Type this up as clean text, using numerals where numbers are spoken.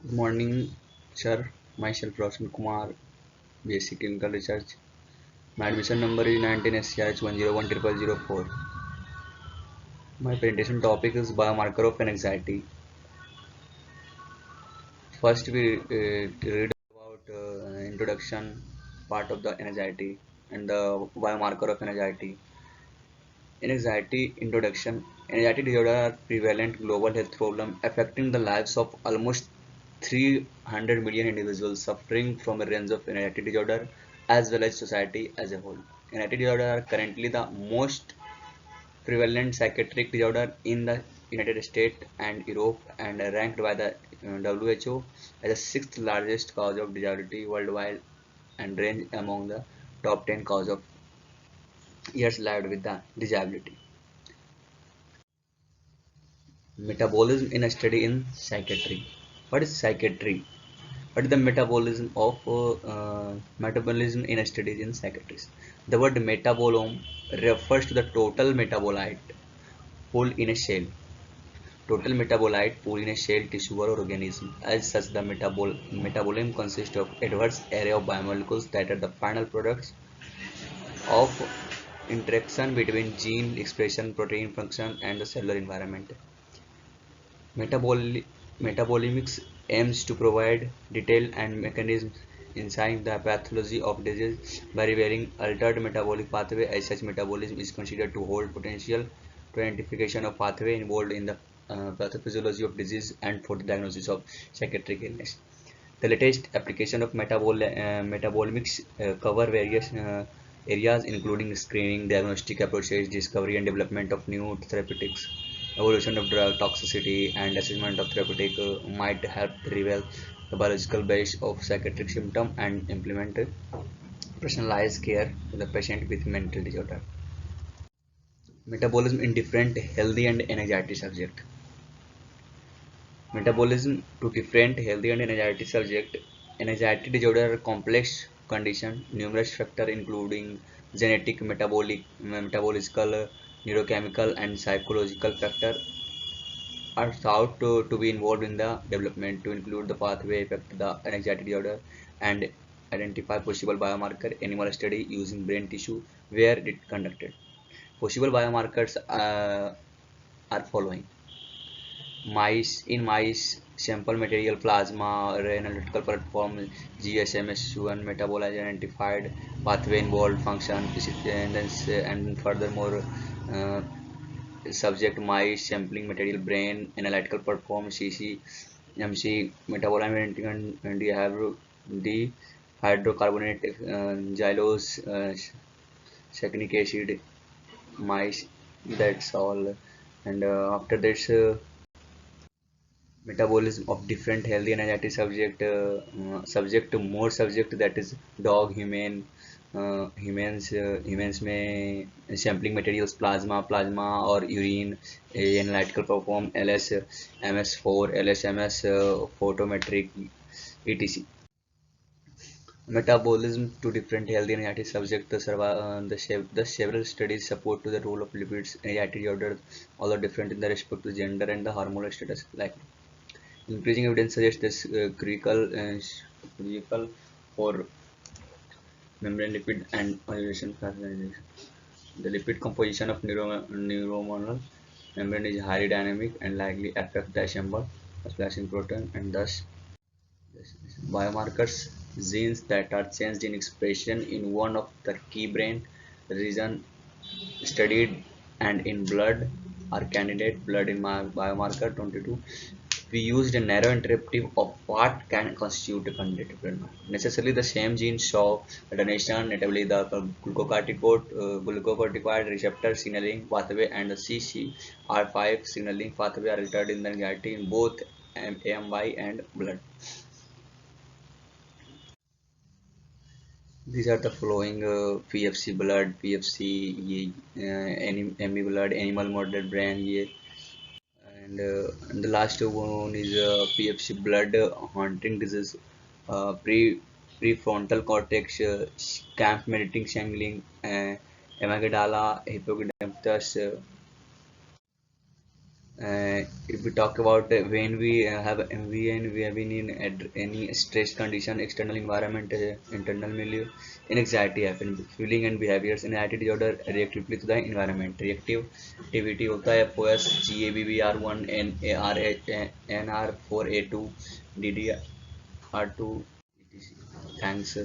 Good morning, sir. Myself Roshan Kumar, Basic Clinical Research. My admission number is 19 SCH 1010004. My presentation topic is biomarker of anxiety. First, we read about introduction part of the anxiety and the biomarker of anxiety. In anxiety introduction, anxiety disorder are prevalent global health problem affecting the lives of almost 300 million individuals suffering from a range of anxiety disorder as well as society as a whole. Anxiety disorder are currently the most prevalent psychiatric disorder in the United States and Europe and ranked by the WHO as the sixth largest cause of disability worldwide and range among the top 10 cause of years lived with the disability. Metabolism in a study in psychiatry. What is psychiatry? What is the metabolism in a study in psychiatry? The word metabolome refers to the total metabolite pool in a cell. Total metabolite pool in a cell, tissue, or organism. As such, the metabolome consists of a diverse array of biomolecules that are the final products of interaction between gene expression, protein function, and the cellular environment. Metaboli- Metabolomics aims to provide detail and mechanisms inside the pathology of disease by revealing altered metabolic pathway. As such, metabolism is considered to hold potential to identification of pathway involved in the pathophysiology of disease and for the diagnosis of psychiatric illness. The latest application of metabolomics cover various areas including screening, diagnostic approaches, discovery and development of new therapeutics, evolution of drug toxicity, and assessment of therapeutic might help reveal the biological base of psychiatric symptom and implement personalized care to the patient with mental disorder. Metabolism in different healthy and anxiety subject. Metabolism to different healthy and anxiety subject. Anxiety disorder are complex condition. Numerous factors including genetic, metabolical, neurochemical, and psychological factors are thought to be involved in the development to include the pathway affect the anxiety disorder and identify possible biomarker. Animal study using brain tissue where it conducted. Possible biomarkers are following: mice sample material plasma analytical platform GSMS1 metabolize identified pathway involved function and furthermore uh, subject mice sampling material brain analytical platform CCMC metabolite and dihydrocarbonate xylose saccharic acid mice. That's all. And after this metabolism of different healthy and anxiety subject to more subject, that is dog humans may sampling materials plasma or urine analytical perform ls ms4 lsms photometric etc. Metabolism to different healthy and anxiety subject the several studies support to the role of lipids anxiety disorder, although different in the respect to gender and the hormonal status. Like increasing evidence suggests this critical for membrane lipid and organization characterization. The lipid composition of neuronal membrane is highly dynamic and likely affect the assembly of splicing protein and thus biomarkers. Genes that are changed in expression in one of the key brain region studied and in blood are candidate blood in my biomarker 22. We used a narrow interpretive of what can constitute a candidate blood marker. Necessarily, the same genes show donation, notably the glucocorticoid receptor signaling pathway and the CCR5 signaling pathway are altered in the anxiety in both AMY and blood. These are the following PFC blood, PFC, ME blood, animal model brain, and the last one is PFC blood haunting disease, prefrontal cortex, camp meditating shangling, amygdala, hippocampus, If we talk about when we have been in any stress condition, external environment, internal milieu, anxiety happen, feeling and behaviors. Anxiety disorder reactively to the environment. Reactive activity होता है POS GABBR1 NR4A2 DDR2 etc. Thanks.